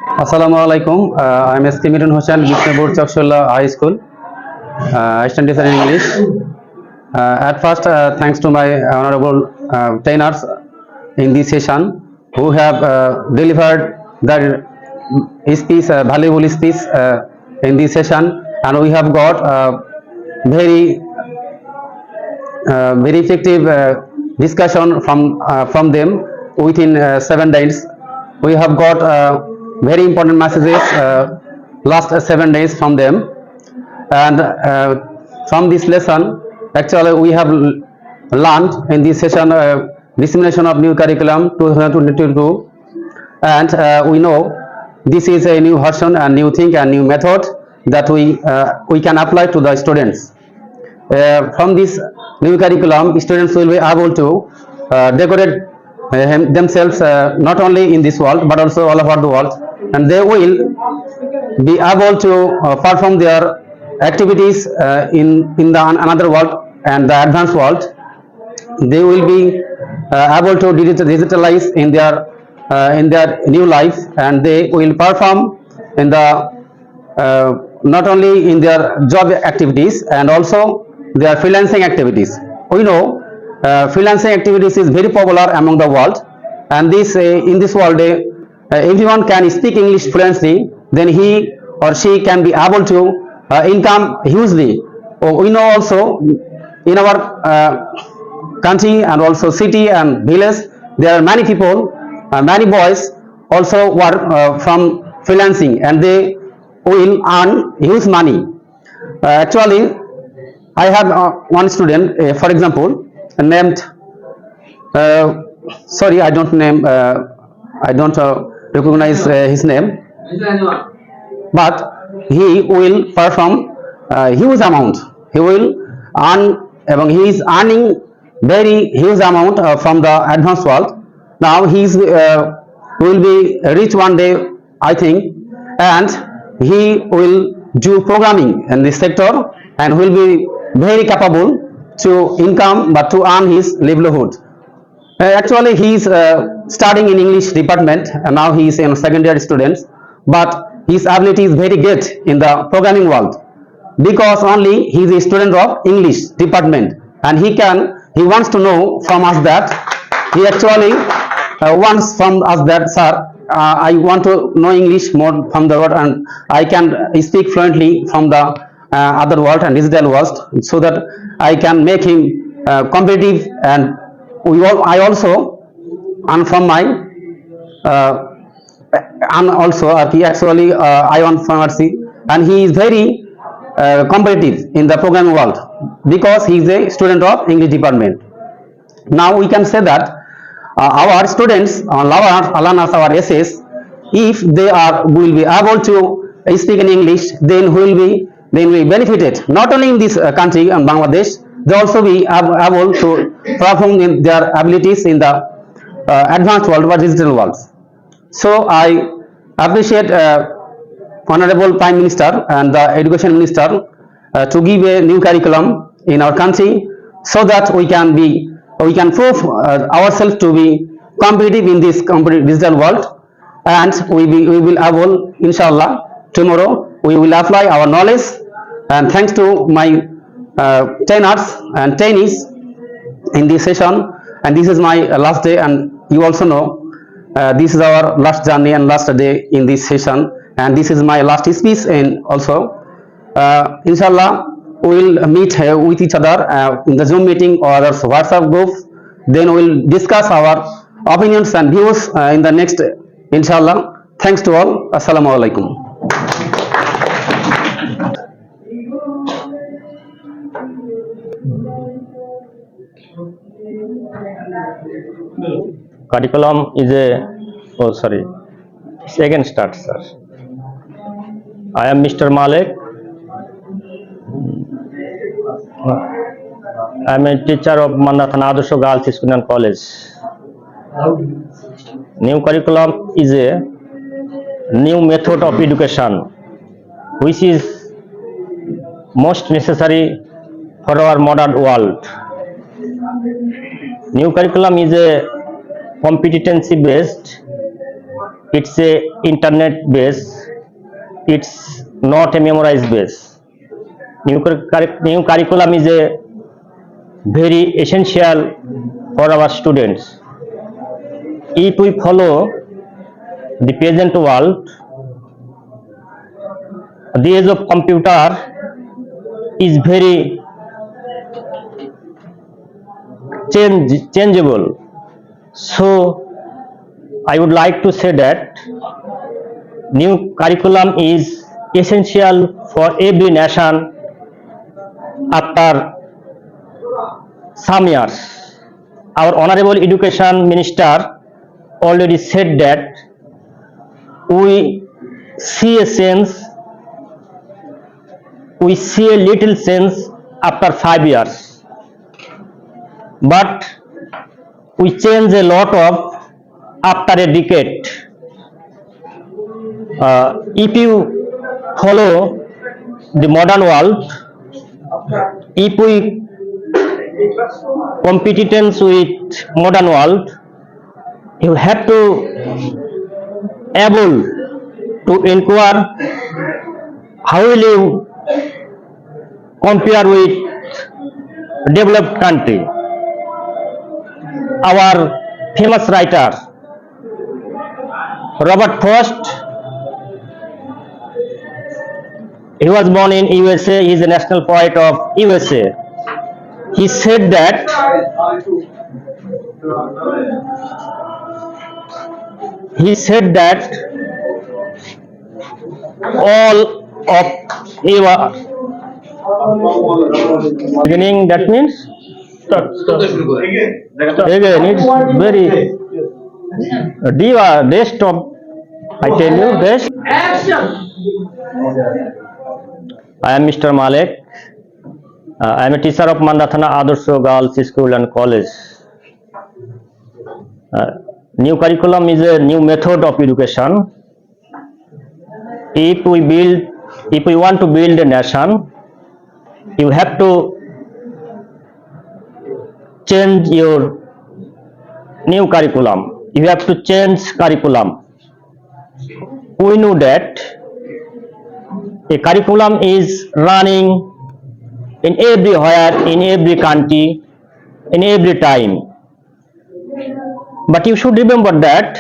Assalamualaikum. I'm Scheme-2022 Bishnapur Chakshulla High School. I study in English. At first, thanks to my honorable trainers in this session who have delivered their speech, valuable speech in this session, and we have got very very effective discussion from them within 7 days. We have got very important messages last 7 days from them, and from this lesson actually we have learned in this session dissemination of new curriculum 2022, and we know this is a new version and new thing and new method that we can apply to the students. From this new curriculum, students will be able to decorate themselves not only in this world but also all over the world, and they will be able to perform their activities in the another world and the advanced world. They will be able to digitalize in their new life, and they will perform in the not only in their job activities and also their freelancing activities. We know freelancing activities is very popular among the world, and this in this world everyone can speak English fluently, then he or she can be able to income hugely. We know also in our country and also city and village there are many people, many boys also work from freelancing, and they will earn huge money. Actually, I have one student, for example, named. Sorry, I don't name. I don't recognize his name, but he will perform huge amount. He will earn, he is earning very huge amount from the advanced world. Now he will be rich one day, I think, and he will do programming in this sector and will be very capable to income but to earn his livelihood. Actually, he is studying in English department, and now he is a second year student, but his ability is very good in the programming world because only he is a student of English department, and he wants to know from us that he actually wants from us that, sir, I want to know English more from the world, and I can speak fluently from the other world and digital world, so that I can make him competitive, and I also, and from my and also he actually I want pharmacy, and he is very competitive in the programming world because he is a student of English department. Now we can say that our students learners, our essays, if they will be able to speak in English, then we benefited not only in this country and Bangladesh, they also be able to perform in their abilities in the advanced world or digital world. So I appreciate Honorable Prime Minister and the Education Minister to give a new curriculum in our country, so that we can prove ourselves to be competitive in this digital world, and we will able, inshallah, tomorrow we will apply our knowledge. And thanks to my trainers and trainees in this session, and this is my last day, and you also know this is our last journey and last day in this session, and this is my last speech. And also inshallah we will meet with each other in the Zoom meeting or other WhatsApp groups, then we will discuss our opinions and views in the next, inshallah. Thanks to all. Assalamu alaikum. Curriculum is second start, sir. I am Mr. Malik. I am a teacher of Mandathana Adosho Girls School and College. New curriculum is a new method of education which is most necessary for our modern world. New curriculum is a competency based It's a internet base. It's not a memorized base. New curriculum is a very essential for our students. If we follow the present world, the age of computer is very changeable. So I would like to say that new curriculum is essential for every nation after some years. Our Honorable Education Minister already said that we see a little sense after 5 years, but we change a lot of after a decade. If you follow the modern world, if we competence with modern world, you have to able to inquire how will you compare with developed country. Our famous writer Robert Frost, he was born in USA. He is a national poet of USA. He said that all of our beginning, that means again it's very rest of, I tell you, rest. I am Mr. Malek. I am a teacher of Mandathana Adarso Girls School and College. New curriculum is a new method of education. If we want to build a nation, you have to change your new curriculum. You have to change curriculum. We know that a curriculum is running in everywhere, in every country, in every time. But you should remember that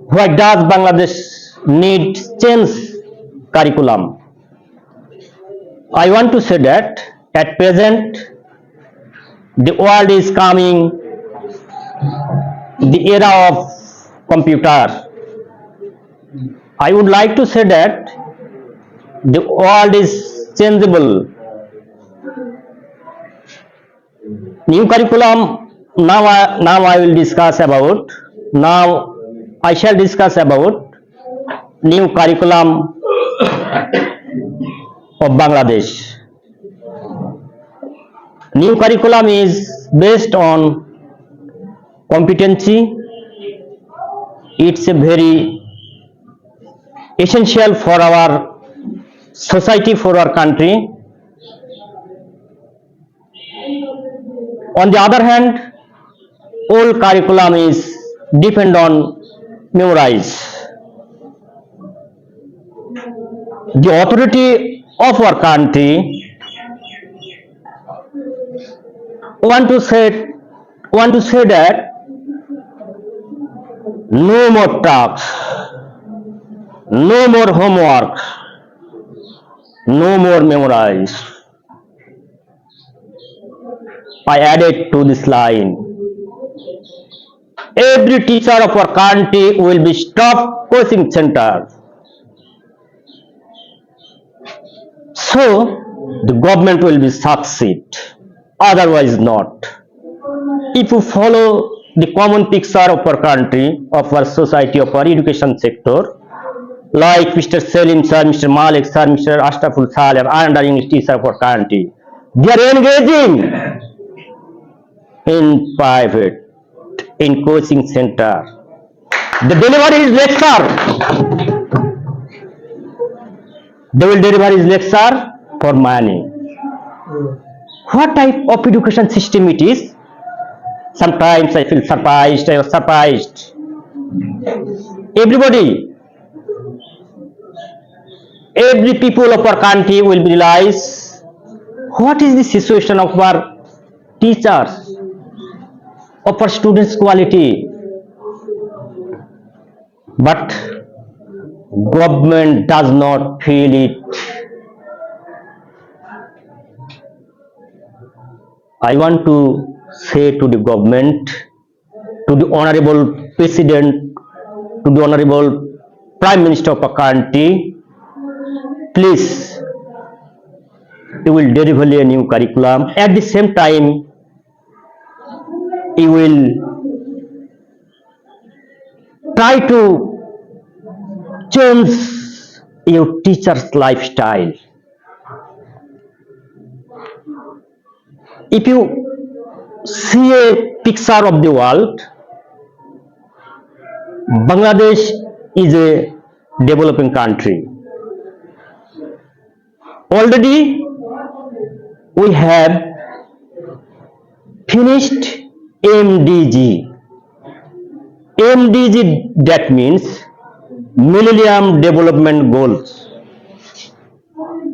why does Bangladesh need change curriculum? I want to say that at present the world is coming the era of computer. I would like to say that the world is changeable. New curriculum, now I will discuss about. Now I shall discuss about new curriculum of Bangladesh. New curriculum is based on competency. It's a very essential for our society, for our country. On the other hand, all curriculum is depend on memorize. The authority of our country want to say that no more tasks, no more homework, no more memorize. I added to this line, every teacher of our country will be stopped coaching center. So the government will be succeed, otherwise not. If you follow the common picture of our country, of our society, of our education sector, like Mr. Selim sir, Mr. Malik sir, Mr. Ashraful Saleh, and English teacher of our country, they are engaging in private, in coaching center. The delivery is lecture. They will deliver his lecture for money. What type of education system it is? Sometimes I feel surprised. I was surprised Everybody, every people of our country will realize what is the situation of our teachers, of our students' quality. But government does not feel it. I want to say to the government, to the honorable president, to the honorable prime minister of our country, please, you will deliver a new curriculum. At the same time, you will try to change your teacher's lifestyle. If you see a picture of the world, Bangladesh is a developing country. Already we have finished MDG. MDG, that means Millennium Development Goals.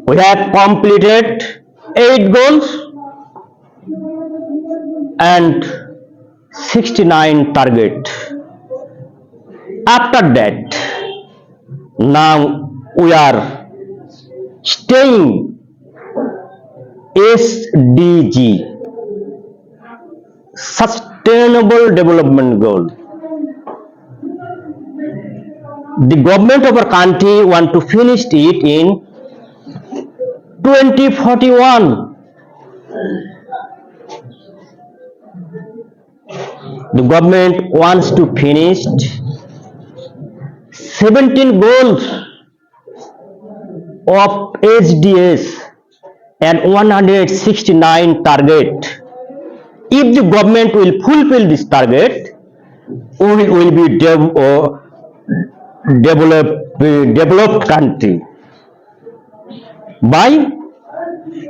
We have completed 8 goals and 69 target. After that, now we are staying SDG, Sustainable Development Goal. The government of our country want to finish it in 2041. The government wants to finish 17 goals of SDS and 169 target. If the government will fulfill this target, we will be developed country by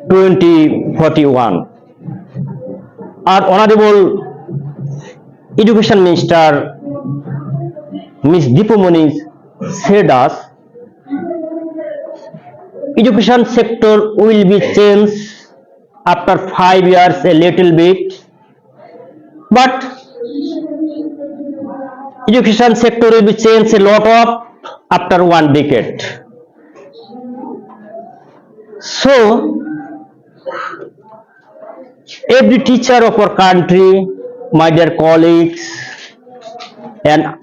2041. Our honorable Education Minister Ms. Dipumoni said us, education sector will be changed after 5 years a little bit, but education sector will be changed a lot of after 1 decade. So every teacher of our country, my dear colleagues, and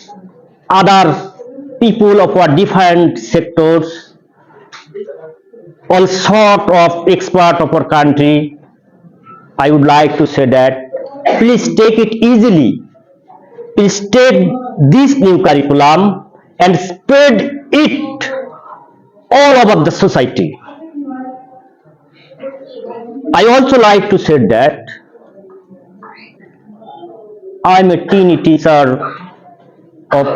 other people of our different sectors, all sort of expert of our country, I would like to say that please take it easily. Please take this new curriculum and spread it all over the society. I also like to say that I am a teeny teacher of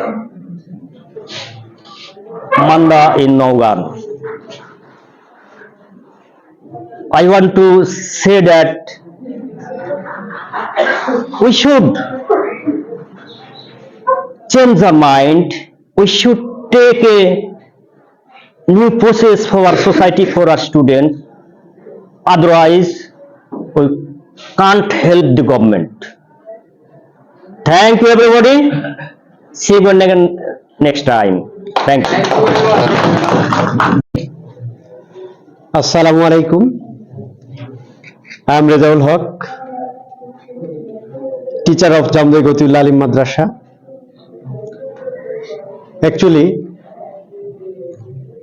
Manda in Naugan. I want to say that we should change our mind. We should take a new process for our society, for our students. Otherwise, we can't help the government. Thank you, everybody. See you again next time. Thank you. Assalamu alaikum. I am Rezaul Haq, teacher of Jamde Gotullah Alim Madrasa. Actually,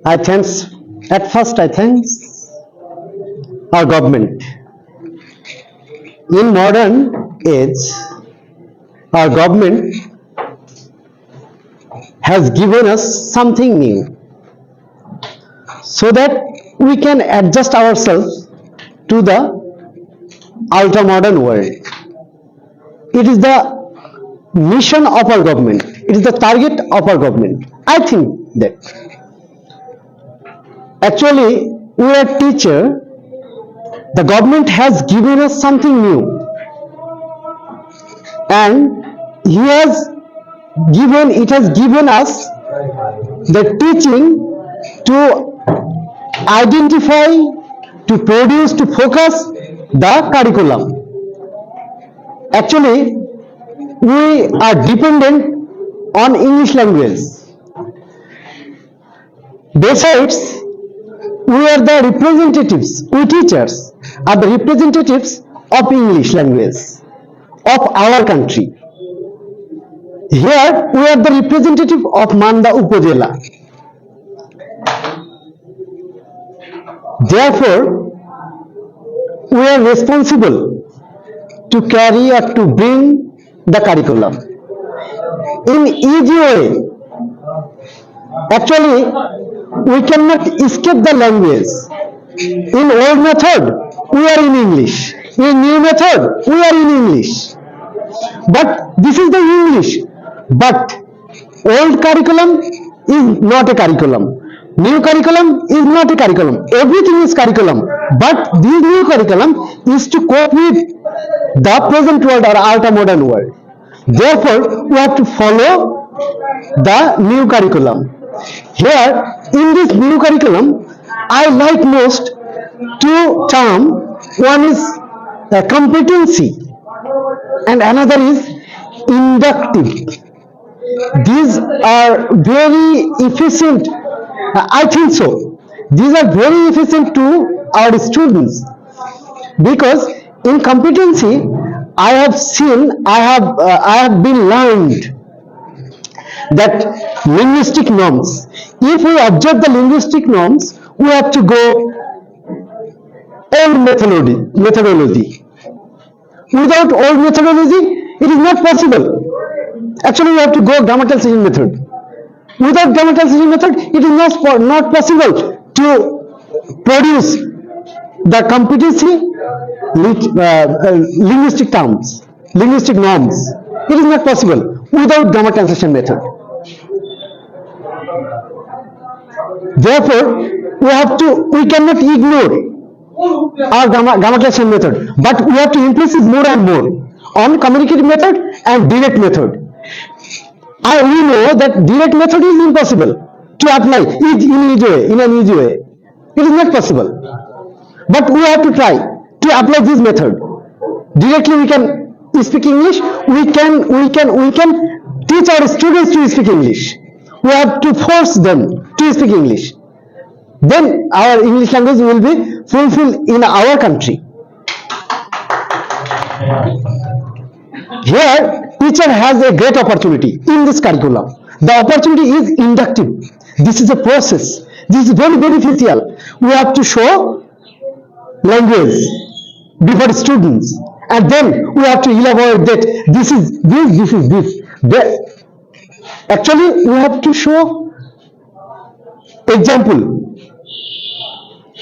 at first I thanks our government. In modern age, our government has given us something new so that we can adjust ourselves to the ultra modern world. It is the mission of our government. It is the target of our government. I think that actually we are teacher. The government has given us something new, and he has given us the teaching to identify, to produce, to focus the curriculum. Actually, we are dependent on English language. Besides, we are the representatives, we teachers are the representatives of English language of our country. Here we are the representative of Manda Upazila. Therefore, we are responsible to carry or to bring the curriculum in easy way. Actually, we cannot escape the language. In old method, we are in English. In new method, we are in English. But this is the English. But old curriculum is not a curriculum. New curriculum is not a curriculum. Everything is curriculum. But this new curriculum is to cope with the present world or ultra modern world. Therefore, we have to follow the new curriculum. Here, in this new curriculum, I like most two terms. One is competency and another is inductive. These are very efficient. I think so. These are very efficient to our students because in competency, I have been learned that linguistic norms. If we observe the linguistic norms, we have to go old methodology. Without old methodology, it is not possible. Actually, we have to go grammatical season method. Without grammatical season method, it is not possible to produce the competency linguistic terms, linguistic norms. It is not possible without grammar translation method. Therefore, we cannot ignore our grammar translation method, but we have to emphasize more and more on communicative method and direct method. We know that direct method is impossible to apply in an easy way. It is not possible. But we have to try to apply this method. Directly we can speak English. We can teach our students to speak English. We have to force them to speak English. Then our English language will be fulfilled in our country. Here, teacher has a great opportunity in this curriculum. The opportunity is inductive. This is a process. This is very beneficial. We have to show language before students, and then we have to elaborate that this is this. Actually, we have to show example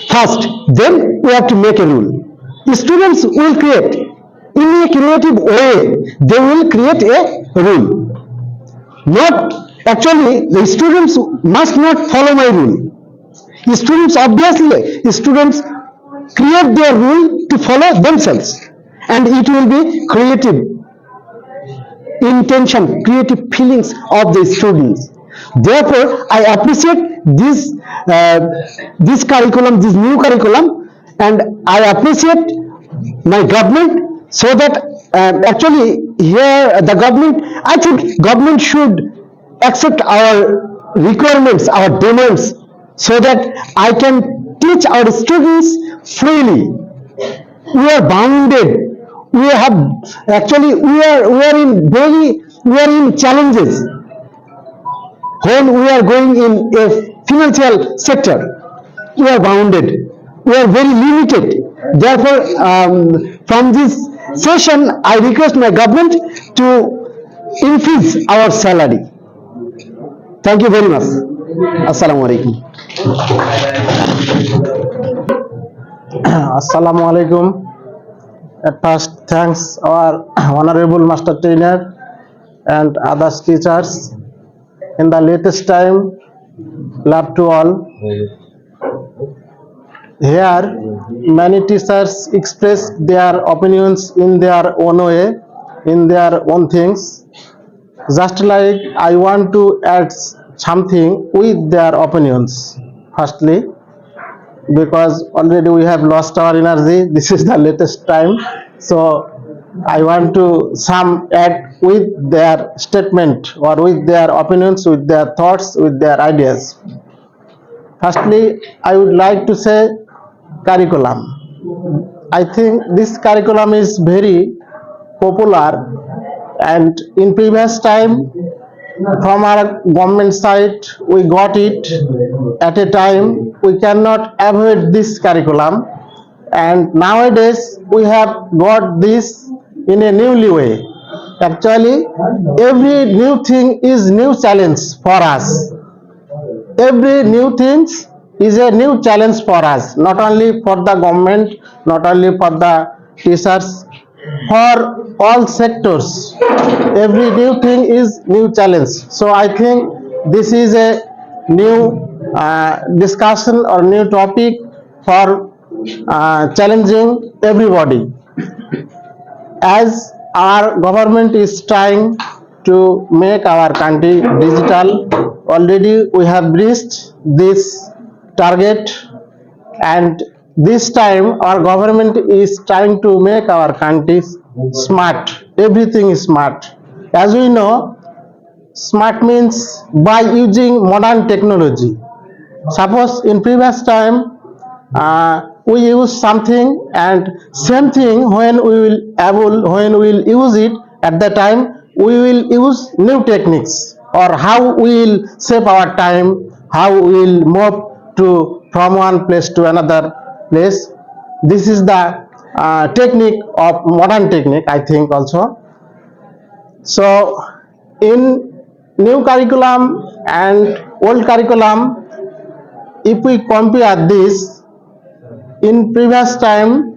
first. Then we have to make a rule. The students will create in a creative way. They will create a rule. Not actually, the students must not follow my rule. The students create their rule to follow themselves, and it will be creative intention, creative feelings of the students. Therefore, I appreciate this curriculum, this new curriculum, and I appreciate my government, so that actually here the government, I think government should accept our requirements, our demands, so that I can teach our students freely. We are bounded. We are in challenges when we are going in a financial sector. We are bounded. We are very limited. Therefore, from this session, I request my government to increase our salary. Thank you very much. Assalamu alaikum. Assalamu alaikum. At first, thanks our honorable master trainer and other teachers. In the latest time, love to all. Here, many teachers express their opinions in their own way, in their own things. Just like I want to add something with their opinions. Firstly, because already we have lost our energy, this is the latest time. So I want to some add with their statement or with their opinions, with their thoughts, with their ideas. Firstly, I would like to say curriculum. I think this curriculum is very popular, and in previous time from our government side we got it at a time. We cannot avoid this curriculum, and nowadays we have got this in a newly way. Actually, every new thing is new challenge for us. Every new things is a new challenge for us, not only for the government, not only for the teachers, for all sectors. Every new thing is new challenge. So I think this is a new discussion or new topic for challenging everybody. As our government is trying to make our country digital, already we have reached this target, and this time our government is trying to make our country smart. Everything is smart. As we know, smart means by using modern technology. Suppose in previous time we use something, and same thing when we will able, when we will use it at the time we will use new techniques, or how we will save our time, how we will move to from one place to another place. This is the technique of modern technique, I think also. So in new curriculum and old curriculum, if we compare this, in previous time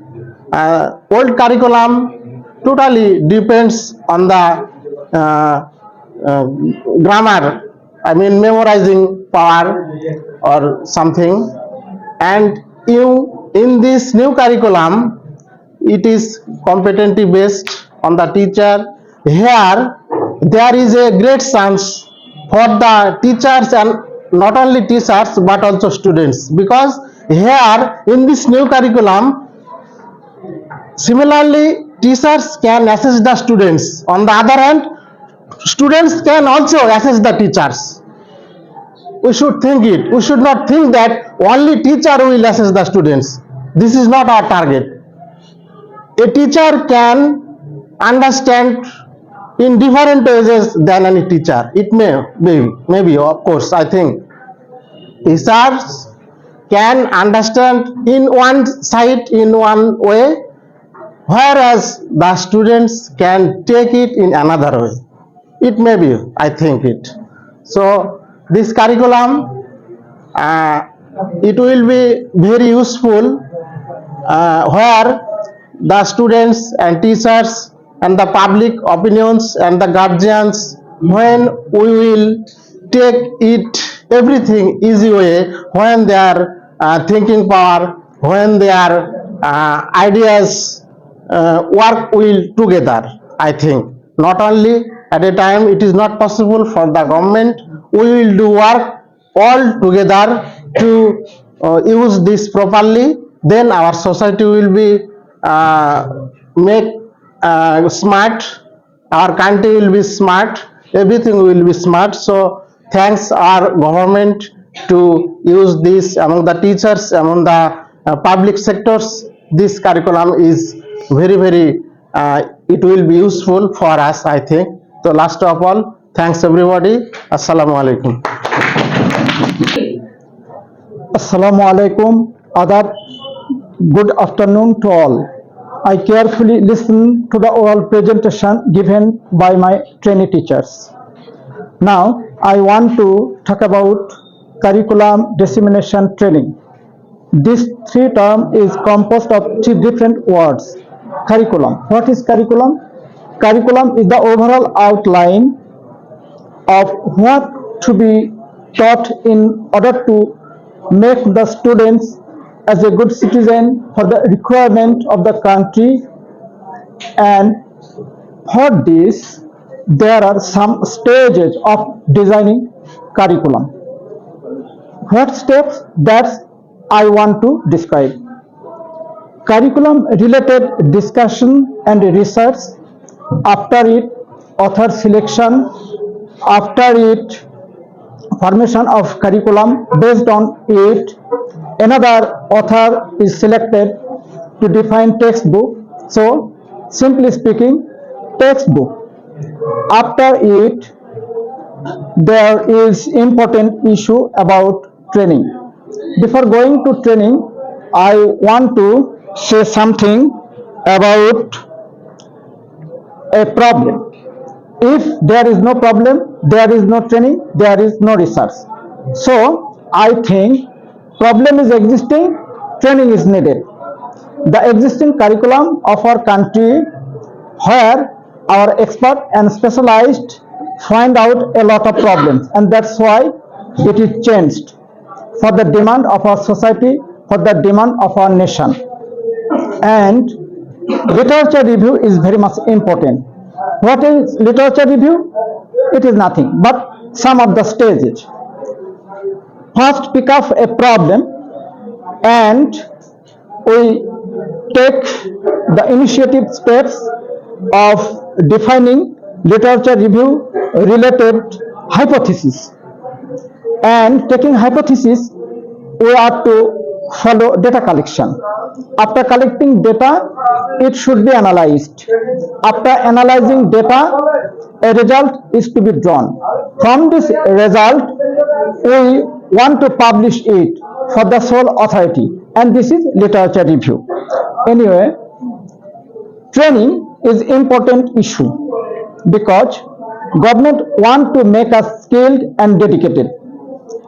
old curriculum totally depends on the uh, grammar, I mean memorizing power or something, and you in this new curriculum it is competency based on the teacher. Here there is a great chance for the teachers, and not only teachers but also students, because here in this new curriculum similarly teachers can assess the students. On the other hand, students can also assess the teachers. We should think it. We should not think that only teacher will assess the students. This is not our target. A teacher can understand in different ways than any teacher. It maybe of course I think teachers can understand in one side in one way, whereas the students can take it in another way. It may be, I think it. So this curriculum it will be very useful where the students and teachers and the public opinions and the guardians, when we will take it everything easy way, when their thinking power, when their ideas work will together. I think not only at a time it is not possible for the government, we will do work all together to use this properly, then our society will be make smart, our country will be smart, everything will be smart. So thanks our government to use this among the teachers, among the public sectors. This curriculum is very it will be useful for us, I think. So last of all, thanks everybody. Assalamu alaikum. Assalamu alaikum. Adab. Good afternoon to all. I carefully listened to the oral presentation given by my trainee teachers. Now I want to talk about curriculum dissemination training. This three term is composed of three different words. Curriculum. What is curriculum? Curriculum is the overall outline of what to be taught in order to make the students as a good citizen for the requirement of the country, and for this there are some stages of designing curriculum. What steps? That I want to describe. Curriculum related discussion and research, after it author selection, after it formation of curriculum. Based on it, another author is selected to define textbook. So simply speaking, textbook. After it, there is important issue about training. Before going to training, I want to say something about a problem. If there is no problem, there is no training, there is no research. So I think problem is existing, training is needed. The existing curriculum of our country, where our expert and specialized find out a lot of problems, and that's why it is changed for the demand of our society, for the demand of our nation. And literature review is very much important. What is literature review? It is nothing but some of the stages. First, pick up a problem and we take the initiative steps of defining literature review related hypothesis. And taking hypothesis, we are to follow data collection. After collecting data, it should be analyzed. After analyzing data, a result is to be drawn. From this result, we want to publish it for the sole authority, and this is literature review. Anyway, training is important issue because government want to make us skilled and dedicated,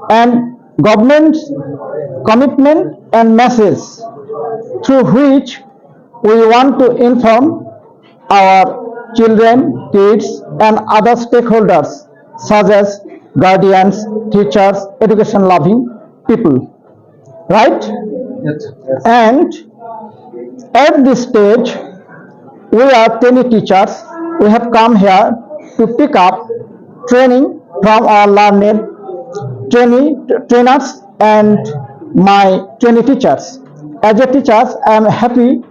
and government's commitment and message through which we want to inform our children, kids and other stakeholders such as guardians, teachers, education loving people, right? And at this stage, we are trainee teachers. We have come here to pick up training from our learned trainers and my trainee teachers. As a teacher, I am happy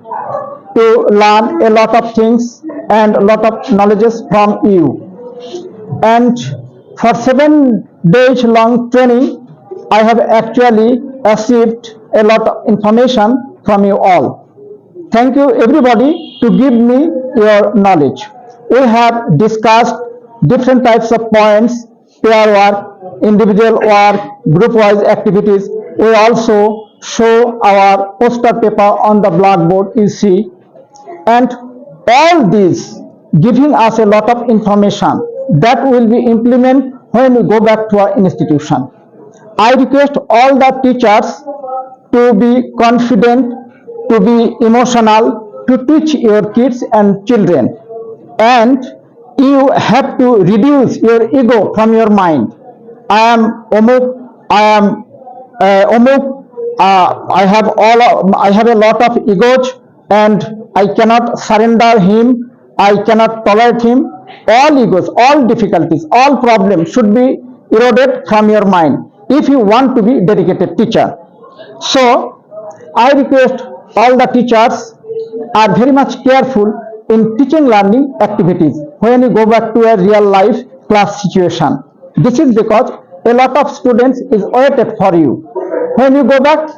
to learn a lot of things and a lot of knowledges from you. And for 7 days long training, I have actually received a lot of information from you all. Thank you everybody to give me your knowledge. We have discussed different types of points, pair work, individual work, group-wise activities. We also show our poster paper on the blackboard, you see. And all these giving us a lot of information that will be implemented when we go back to our institution. I request all the teachers to be confident, to be emotional, to teach your kids and children. And you have to reduce your ego from your mind. I am Omuk, I am Omuk, I have a lot of egos and I cannot surrender him, I cannot tolerate him. All egos, all difficulties, all problems should be eroded from your mind if you want to be dedicated teacher. So I request all the teachers are very much careful in teaching learning activities when you go back to a real life class situation. This is because a lot of students is waited for you. When you go back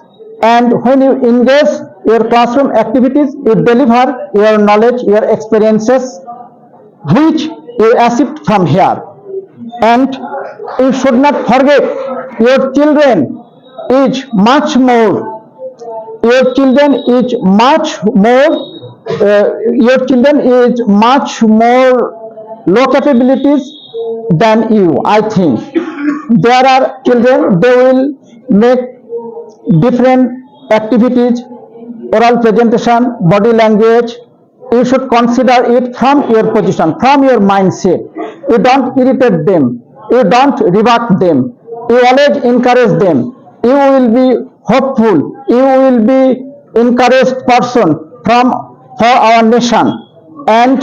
and when you engage your classroom activities, you deliver your knowledge, your experiences, which you achieved from here. And you should not forget your children is much more, your children is much more low capabilities than you. I think there are children, they will make different activities, oral presentation, body language. You should consider it from your position, from your mindset. You don't irritate them, you don't rebuke them, you always encourage them. You will be hopeful, you will be encouraged person for our nation, and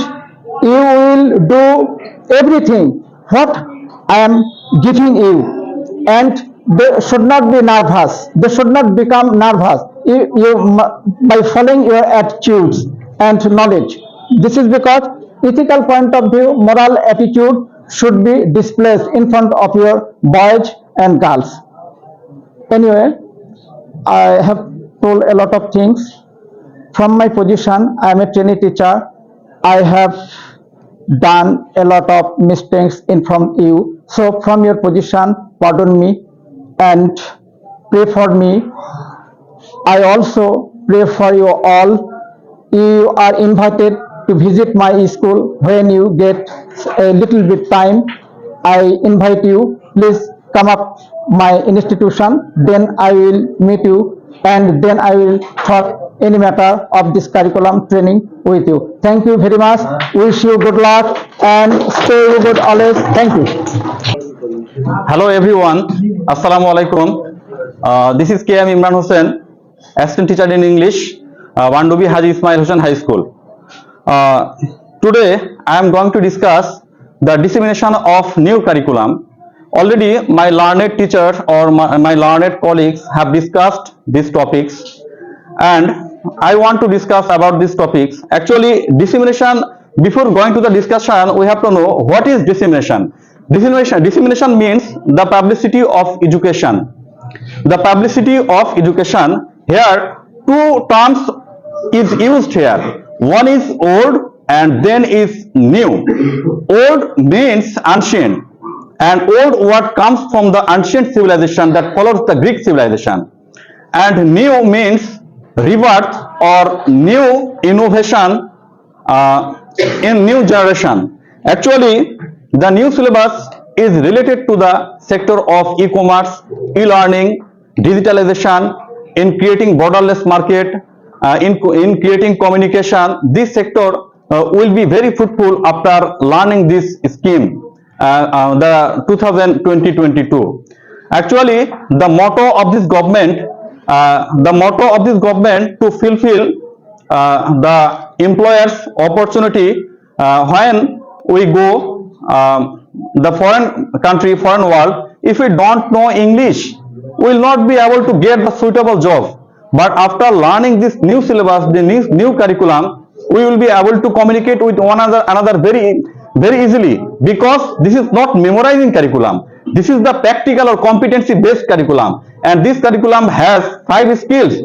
you will do everything what I am giving you, and they should not be nervous. They should not become nervous by following your attitudes and knowledge. This is because ethical point of view, moral attitude should be displayed in front of your boys and girls. Anyway, I have told a lot of things. From my position, I am a trainee teacher. I have done a lot of mistakes in from you. So from your position, pardon me and pray for me. I also pray for you all. You are invited to visit my school when you get a little bit time. I invite you. Please come up my institution. Then I will meet you, and then I will talk any matter of this curriculum training with you. Thank you very much. Wish you good luck and stay good always. Thank you. Hello everyone, Assalamu alaikum. This is KM Imran Hussain, assistant teacher in English, Wandubi Haji Ismail Hussain High School. Today I am going to discuss the dissemination of new curriculum. Already my learned teachers or my learned colleagues have discussed these topics, and I want to discuss about these topics. Actually, dissemination, before going to the discussion, we have to know what is dissemination. Dissemination means the publicity of education. The publicity of education, here two terms is used here. One is old and then is new. Old means ancient, and old word comes from the ancient civilization that follows the Greek civilization, and new means rebirth or new innovation in new generation. Actually, the new syllabus is related to the sector of e-commerce, e-learning, digitalization, in creating borderless market, in creating communication. This sector will be very fruitful after learning this scheme, the 2022. Actually, the motto of this government to fulfill the employers opportunity when we go the foreign country, foreign world. If we don't know English, we will not be able to get the suitable job. But after learning this new syllabus, the new curriculum, we will be able to communicate with one another very easily, because this is not memorizing curriculum. This is the practical or competency based curriculum, and this curriculum has 5 skills.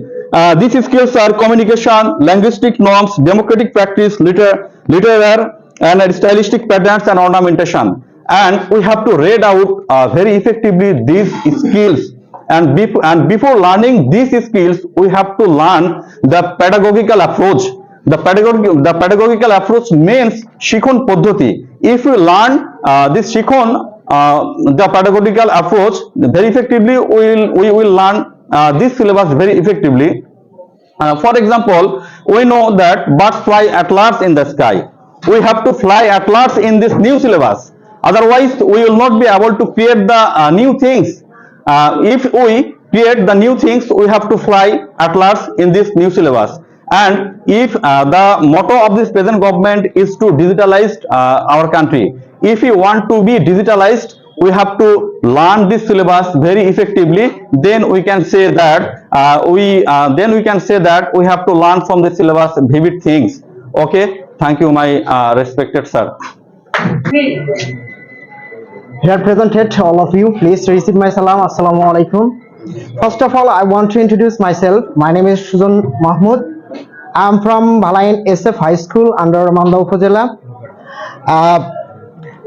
These skills are communication, linguistic norms, democratic practice, literary and stylistic patterns and ornamentation. And we have to read out very effectively these skills. And before learning these skills, we have to learn the pedagogical approach. The pedagogical approach means Shikhon Paddhati. If we learn this Shikhon, the pedagogical approach very effectively, we will learn this syllabus very effectively. For example, we know that birds fly at large in the sky. We have to fly at large in this new syllabus. Otherwise, we will not be able to create the new things. If we create the new things, we have to fly at large in this new syllabus. And if the motto of this present government is to digitalize our country, if we want to be digitalized, we have to learn this syllabus very effectively. Then we can say that we have to learn from the syllabus vivid things. Okay, thank you, my respected sir. Here presented, all of you, please receive my salam. Assalamu alaikum. First of all, I want to introduce myself. My name is Sujan Mahmood. I am from Balayan SF High School under Manda Upazila.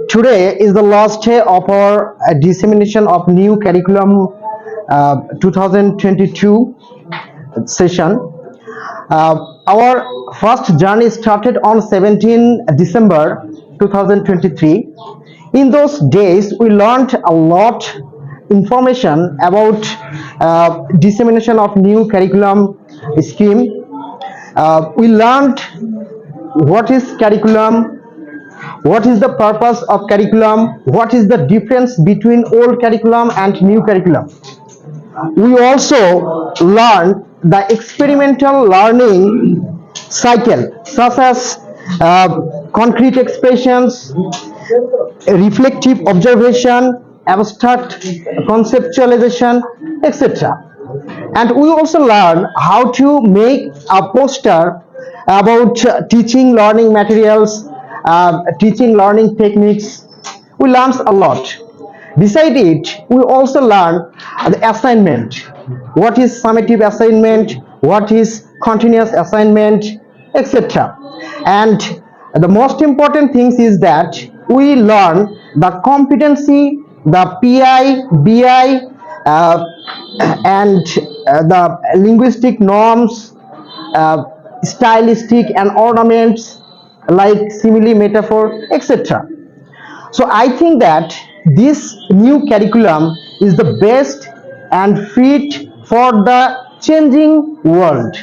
Today is the last day of our dissemination of new curriculum 2022 session. Our first journey started on 17 December 2023. In those days, we learned a lot information about dissemination of new curriculum scheme. We learned what is curriculum, what is the purpose of curriculum, what is the difference between old curriculum and new curriculum. We also learned the experimental learning cycle, such as concrete expressions, reflective observation, abstract conceptualization, etc. And we also learn how to make a poster about teaching learning materials, teaching learning techniques. We learn a lot. Beside it, we also learn the assignment. What is summative assignment? What is continuous assignment, etc. And the most important things is that we learn the competency, the PI, BI, and the linguistic norms, stylistic and ornaments like simile, metaphor, etc. So I think that this new curriculum is the best and fit for the changing world.